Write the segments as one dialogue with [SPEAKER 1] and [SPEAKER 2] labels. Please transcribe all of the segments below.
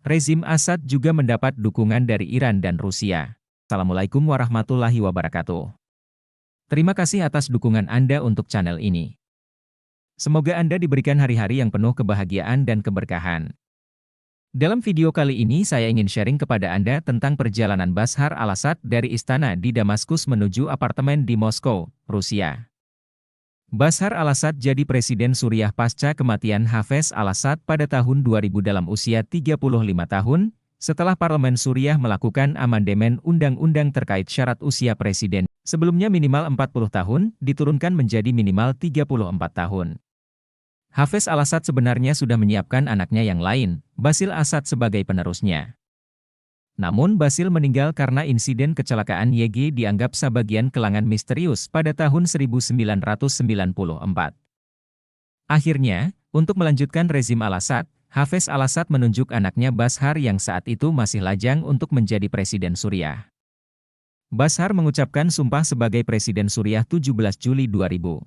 [SPEAKER 1] rezim Assad juga mendapat dukungan dari Iran dan Rusia. Assalamualaikum warahmatullahi wabarakatuh. Terima kasih atas dukungan Anda untuk channel ini. Semoga Anda diberikan hari-hari yang penuh kebahagiaan dan keberkahan. Dalam video kali ini saya ingin sharing kepada Anda tentang perjalanan Bashar al-Assad dari istana di Damaskus menuju apartemen di Moskow, Rusia. Bashar al-Assad jadi presiden Suriah pasca kematian Hafez al-Assad pada tahun 2000 dalam usia 35 tahun, setelah parlemen Suriah melakukan amandemen undang-undang terkait syarat usia presiden. Sebelumnya minimal 40 tahun, diturunkan menjadi minimal 34 tahun. Hafez al-Assad sebenarnya sudah menyiapkan anaknya yang lain, Basil Assad sebagai penerusnya. Namun Basil meninggal karena insiden kecelakaan YG dianggap sebagian kelangan misterius pada tahun 1994. Akhirnya, untuk melanjutkan rezim al-Assad, Hafez al-Assad menunjuk anaknya Bashar yang saat itu masih lajang untuk menjadi presiden Suriah. Bashar mengucapkan sumpah sebagai presiden Suriah 17 Juli 2000.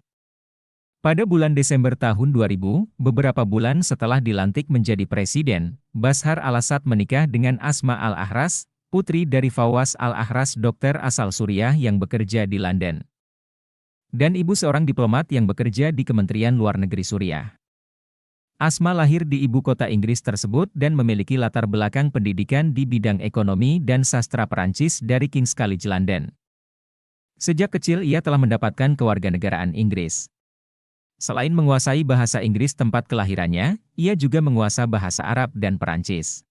[SPEAKER 1] Pada bulan Desember tahun 2000, beberapa bulan setelah dilantik menjadi presiden, Bashar al-Assad menikah dengan Asma al-Ahras, putri dari Fawaz al-Ahras, dokter asal Suriah yang bekerja di London, dan ibu seorang diplomat yang bekerja di Kementerian Luar Negeri Suriah. Asma lahir di ibu kota Inggris tersebut dan memiliki latar belakang pendidikan di bidang ekonomi dan sastra Perancis dari King's College London. Sejak kecil ia telah mendapatkan kewarganegaraan Inggris. Selain menguasai bahasa Inggris tempat kelahirannya, ia juga menguasai bahasa Arab dan Perancis.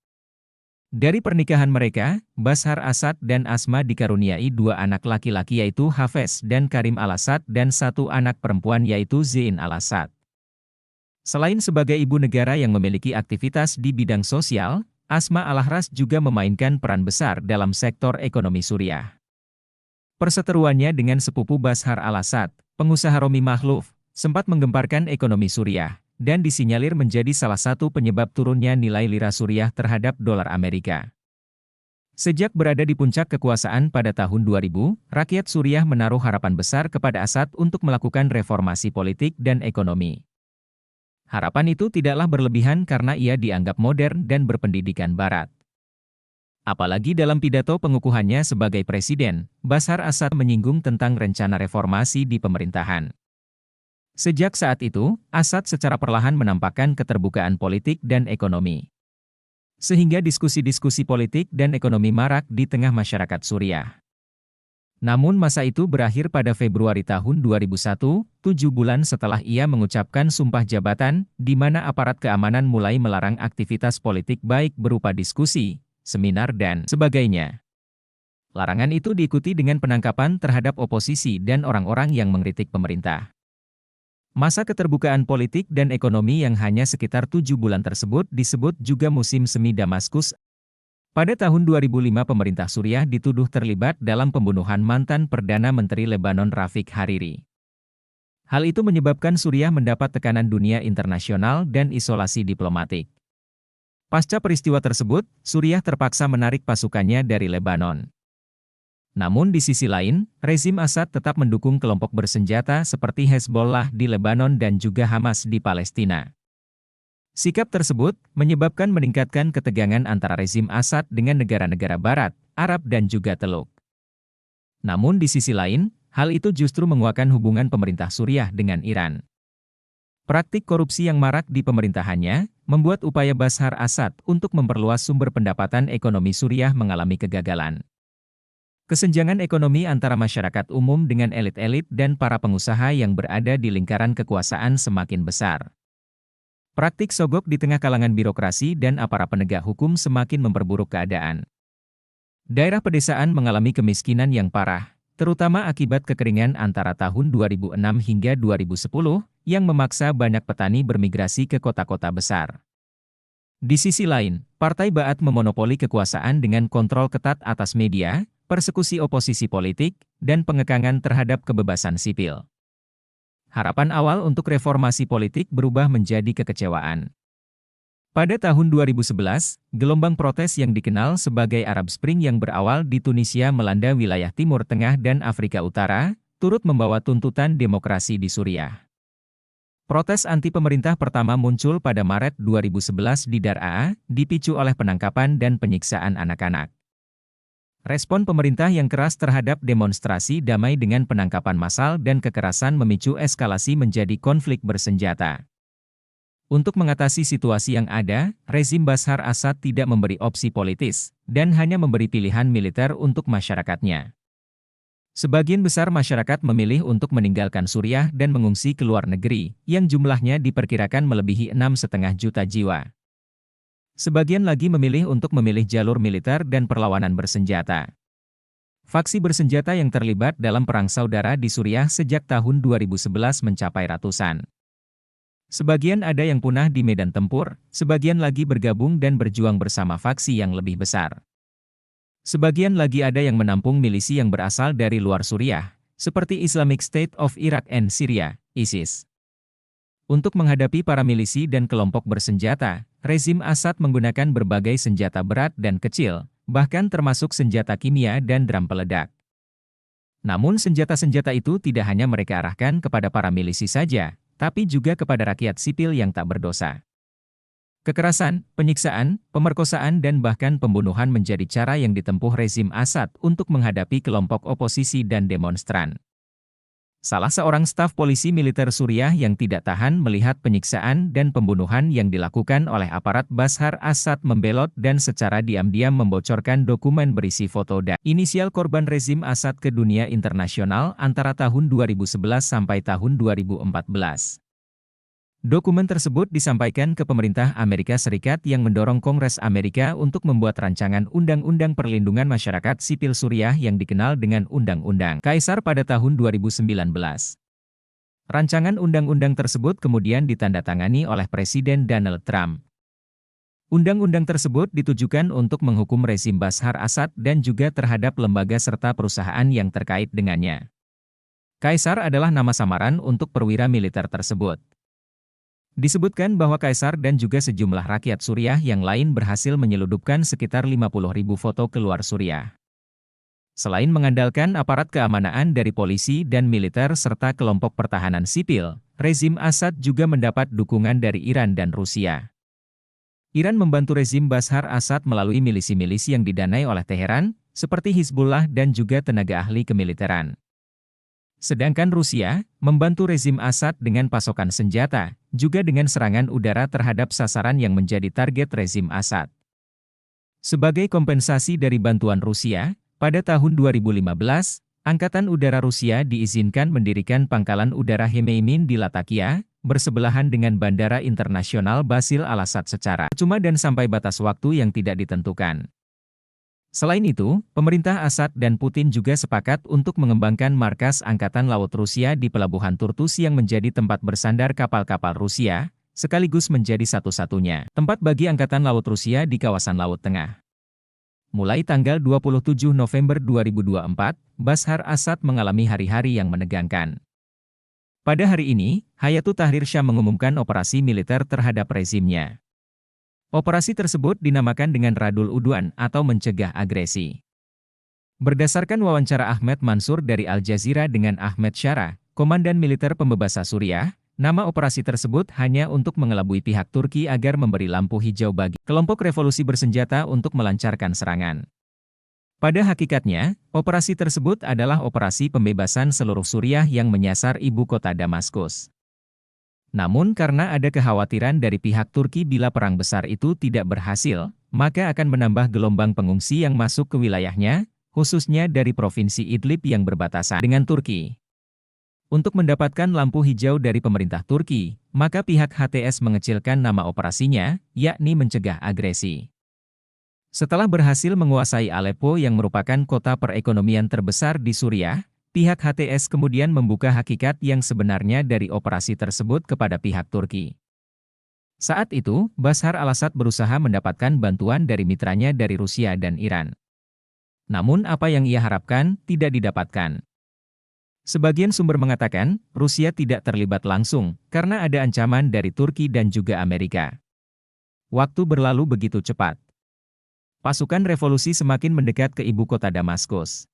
[SPEAKER 1] Dari pernikahan mereka, Bashar Assad dan Asma dikaruniai dua anak laki-laki yaitu Hafez dan Karim al-Assad dan satu anak perempuan yaitu Zein al-Assad. Selain sebagai ibu negara yang memiliki aktivitas di bidang sosial, Asma al-Ahras juga memainkan peran besar dalam sektor ekonomi Suriah. Perseteruannya dengan sepupu Bashar al-Assad, pengusaha Romi Makhlouf, sempat menggemparkan ekonomi Suriah, dan disinyalir menjadi salah satu penyebab turunnya nilai lira Suriah terhadap dolar Amerika. Sejak berada di puncak kekuasaan pada tahun 2000, rakyat Suriah menaruh harapan besar kepada Assad untuk melakukan reformasi politik dan ekonomi. Harapan itu tidaklah berlebihan karena ia dianggap modern dan berpendidikan barat. Apalagi dalam pidato pengukuhannya sebagai presiden, Bashar Assad menyinggung tentang rencana reformasi di pemerintahan. Sejak saat itu, Assad secara perlahan menampakkan keterbukaan politik dan ekonomi, sehingga diskusi-diskusi politik dan ekonomi marak di tengah masyarakat Suriah. Namun masa itu berakhir pada Februari tahun 2001, 7 bulan setelah ia mengucapkan sumpah jabatan, di mana aparat keamanan mulai melarang aktivitas politik baik berupa diskusi, seminar dan sebagainya. Larangan itu diikuti dengan penangkapan terhadap oposisi dan orang-orang yang mengkritik pemerintah. Masa keterbukaan politik dan ekonomi yang hanya sekitar 7 bulan tersebut disebut juga musim semi Damaskus. Pada tahun 2005 pemerintah Suriah dituduh terlibat dalam pembunuhan mantan Perdana Menteri Lebanon Rafiq Hariri. Hal itu menyebabkan Suriah mendapat tekanan dunia internasional dan isolasi diplomatik. Pasca peristiwa tersebut, Suriah terpaksa menarik pasukannya dari Lebanon. Namun di sisi lain, rezim Assad tetap mendukung kelompok bersenjata seperti Hezbollah di Lebanon dan juga Hamas di Palestina. Sikap tersebut menyebabkan meningkatkan ketegangan antara rezim Assad dengan negara-negara Barat, Arab dan juga Teluk. Namun di sisi lain, hal itu justru menguatkan hubungan pemerintah Suriah dengan Iran. Praktik korupsi yang marak di pemerintahannya, membuat upaya Bashar Assad untuk memperluas sumber pendapatan ekonomi Suriah mengalami kegagalan. Kesenjangan ekonomi antara masyarakat umum dengan elit-elit dan para pengusaha yang berada di lingkaran kekuasaan semakin besar. Praktik sogok di tengah kalangan birokrasi dan aparat penegak hukum semakin memperburuk keadaan. Daerah pedesaan mengalami kemiskinan yang parah, terutama akibat kekeringan antara tahun 2006 hingga 2010, yang memaksa banyak petani bermigrasi ke kota-kota besar. Di sisi lain, Partai Ba'ath memonopoli kekuasaan dengan kontrol ketat atas media, persekusi oposisi politik, dan pengekangan terhadap kebebasan sipil. Harapan awal untuk reformasi politik berubah menjadi kekecewaan. Pada tahun 2011, gelombang protes yang dikenal sebagai Arab Spring yang berawal di Tunisia melanda wilayah Timur Tengah dan Afrika Utara, turut membawa tuntutan demokrasi di Suriah. Protes anti-pemerintah pertama muncul pada Maret 2011 di Daraa, dipicu oleh penangkapan dan penyiksaan anak-anak. Respon pemerintah yang keras terhadap demonstrasi damai dengan penangkapan massal dan kekerasan memicu eskalasi menjadi konflik bersenjata. Untuk mengatasi situasi yang ada, rezim Bashar Assad tidak memberi opsi politis, dan hanya memberi pilihan militer untuk masyarakatnya. Sebagian besar masyarakat memilih untuk meninggalkan Suriah dan mengungsi ke luar negeri, yang jumlahnya diperkirakan melebihi 6,5 juta jiwa. Sebagian lagi memilih untuk memilih jalur militer dan perlawanan bersenjata. Faksi bersenjata yang terlibat dalam perang saudara di Suriah sejak tahun 2011 mencapai ratusan. Sebagian ada yang punah di medan tempur, sebagian lagi bergabung dan berjuang bersama faksi yang lebih besar. Sebagian lagi ada yang menampung milisi yang berasal dari luar Suriah, seperti Islamic State of Iraq and Syria, ISIS. Untuk menghadapi para milisi dan kelompok bersenjata, rezim Assad menggunakan berbagai senjata berat dan kecil, bahkan termasuk senjata kimia dan dram peledak. Namun senjata-senjata itu tidak hanya mereka arahkan kepada para milisi saja, tapi juga kepada rakyat sipil yang tak berdosa. Kekerasan, penyiksaan, pemerkosaan dan bahkan pembunuhan menjadi cara yang ditempuh rezim Assad untuk menghadapi kelompok oposisi dan demonstran. Salah seorang staf polisi militer Suriah yang tidak tahan melihat penyiksaan dan pembunuhan yang dilakukan oleh aparat Bashar Assad membelot dan secara diam-diam membocorkan dokumen berisi foto dan inisial korban rezim Assad ke dunia internasional antara tahun 2011 sampai tahun 2014. Dokumen tersebut disampaikan ke pemerintah Amerika Serikat yang mendorong Kongres Amerika untuk membuat rancangan Undang-Undang Perlindungan Masyarakat Sipil Suriah yang dikenal dengan Undang-Undang Kaisar pada tahun 2019. Rancangan undang-undang tersebut kemudian ditandatangani oleh Presiden Donald Trump. Undang-undang tersebut ditujukan untuk menghukum rezim Bashar Assad dan juga terhadap lembaga serta perusahaan yang terkait dengannya. Kaisar adalah nama samaran untuk perwira militer tersebut. Disebutkan bahwa Kaisar dan juga sejumlah rakyat Suriah yang lain berhasil menyeludupkan sekitar 50.000 foto keluar Suriah. Selain mengandalkan aparat keamanan dari polisi dan militer serta kelompok pertahanan sipil, rezim Assad juga mendapat dukungan dari Iran dan Rusia. Iran membantu rezim Bashar Assad melalui milisi-milisi yang didanai oleh Teheran, seperti Hizbullah dan juga tenaga ahli kemiliteran. Sedangkan Rusia membantu rezim Assad dengan pasokan senjata, juga dengan serangan udara terhadap sasaran yang menjadi target rezim Assad. Sebagai kompensasi dari bantuan Rusia, pada tahun 2015, Angkatan Udara Rusia diizinkan mendirikan pangkalan udara Hmeimin di Latakia, bersebelahan dengan Bandara Internasional Bashar al-Assad secara cuma dan sampai batas waktu yang tidak ditentukan. Selain itu, pemerintah Assad dan Putin juga sepakat untuk mengembangkan markas Angkatan Laut Rusia di Pelabuhan Turtus yang menjadi tempat bersandar kapal-kapal Rusia, sekaligus menjadi satu-satunya tempat bagi Angkatan Laut Rusia di kawasan Laut Tengah. Mulai tanggal 27 November 2024, Bashar Assad mengalami hari-hari yang menegangkan. Pada hari ini, Hayatu Tahrir Syam mengumumkan operasi militer terhadap rezimnya. Operasi tersebut dinamakan dengan Radul Udwan atau mencegah agresi. Berdasarkan wawancara Ahmed Mansur dari Al Jazeera dengan Ahmed Syara, Komandan Militer Pembebasan Suriah, nama operasi tersebut hanya untuk mengelabui pihak Turki agar memberi lampu hijau bagi kelompok revolusi bersenjata untuk melancarkan serangan. Pada hakikatnya, operasi tersebut adalah operasi pembebasan seluruh Suriah yang menyasar ibu kota Damaskus. Namun karena ada kekhawatiran dari pihak Turki bila perang besar itu tidak berhasil, maka akan menambah gelombang pengungsi yang masuk ke wilayahnya, khususnya dari provinsi Idlib yang berbatasan dengan Turki. Untuk mendapatkan lampu hijau dari pemerintah Turki, maka pihak HTS mengecilkan nama operasinya, yakni mencegah agresi. Setelah berhasil menguasai Aleppo yang merupakan kota perekonomian terbesar di Suriah, pihak HTS kemudian membuka hakikat yang sebenarnya dari operasi tersebut kepada pihak Turki. Saat itu, Bashar al-Assad berusaha mendapatkan bantuan dari mitranya dari Rusia dan Iran. Namun apa yang ia harapkan tidak didapatkan. Sebagian sumber mengatakan, Rusia tidak terlibat langsung, karena ada ancaman dari Turki dan juga Amerika. Waktu berlalu begitu cepat. Pasukan revolusi semakin mendekat ke ibu kota Damaskus.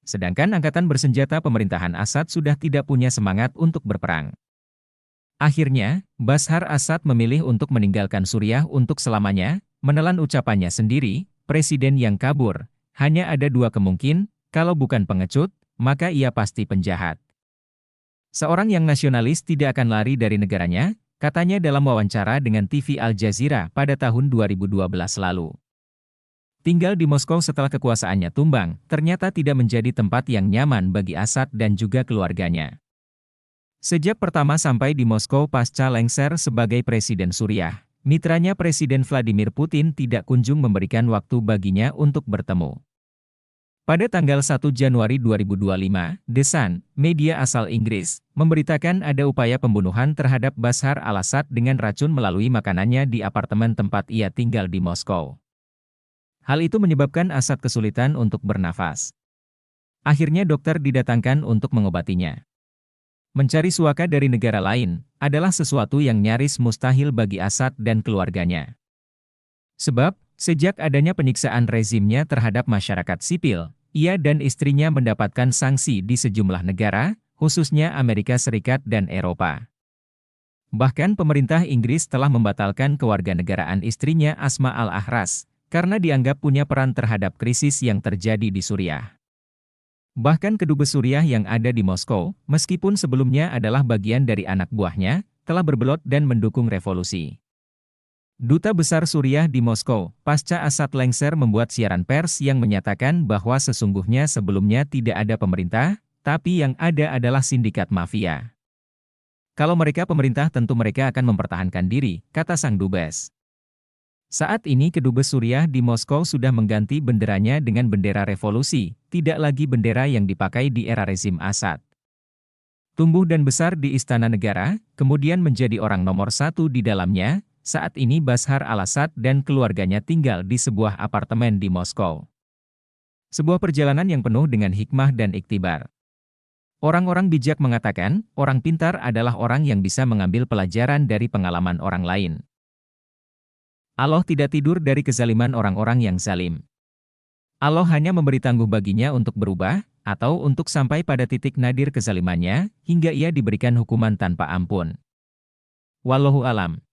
[SPEAKER 1] Sedangkan angkatan bersenjata pemerintahan Assad sudah tidak punya semangat untuk berperang. Akhirnya, Bashar Assad memilih untuk meninggalkan Suriah untuk selamanya, menelan ucapannya sendiri, presiden yang kabur. Hanya ada dua kemungkinan, kalau bukan pengecut, maka ia pasti penjahat. Seorang yang nasionalis tidak akan lari dari negaranya, katanya dalam wawancara dengan TV Al Jazeera pada tahun 2012 lalu. Tinggal di Moskow setelah kekuasaannya tumbang, ternyata tidak menjadi tempat yang nyaman bagi Assad dan juga keluarganya. Sejak pertama sampai di Moskow pasca lengser sebagai Presiden Suriah, mitranya Presiden Vladimir Putin tidak kunjung memberikan waktu baginya untuk bertemu. Pada tanggal 1 Januari 2025, The Sun, media asal Inggris, memberitakan ada upaya pembunuhan terhadap Bashar al-Assad dengan racun melalui makanannya di apartemen tempat ia tinggal di Moskow. Hal itu menyebabkan Assad kesulitan untuk bernafas. Akhirnya dokter didatangkan untuk mengobatinya. Mencari suaka dari negara lain adalah sesuatu yang nyaris mustahil bagi Assad dan keluarganya. Sebab, sejak adanya penyiksaan rezimnya terhadap masyarakat sipil, ia dan istrinya mendapatkan sanksi di sejumlah negara, khususnya Amerika Serikat dan Eropa. Bahkan pemerintah Inggris telah membatalkan kewarganegaraan istrinya Asma al-Ahras, karena dianggap punya peran terhadap krisis yang terjadi di Suriah. Bahkan kedubes Suriah yang ada di Moskow, meskipun sebelumnya adalah bagian dari anak buahnya, telah berbelot dan mendukung revolusi. Duta Besar Suriah di Moskow, pasca Assad lengser membuat siaran pers yang menyatakan bahwa sesungguhnya sebelumnya tidak ada pemerintah, tapi yang ada adalah sindikat mafia. Kalau mereka pemerintah tentu mereka akan mempertahankan diri, kata sang dubes. Saat ini kedubes Suriah di Moskow sudah mengganti benderanya dengan bendera revolusi, tidak lagi bendera yang dipakai di era rezim Assad. Tumbuh dan besar di Istana Negara, kemudian menjadi orang nomor satu di dalamnya, saat ini Bashar al-Assad dan keluarganya tinggal di sebuah apartemen di Moskow. Sebuah perjalanan yang penuh dengan hikmah dan iktibar. Orang-orang bijak mengatakan, orang pintar adalah orang yang bisa mengambil pelajaran dari pengalaman orang lain. Allah tidak tidur dari kezaliman orang-orang yang zalim. Allah hanya memberi tangguh baginya untuk berubah, atau untuk sampai pada titik nadir kezalimannya, hingga ia diberikan hukuman tanpa ampun. Wallahu alam.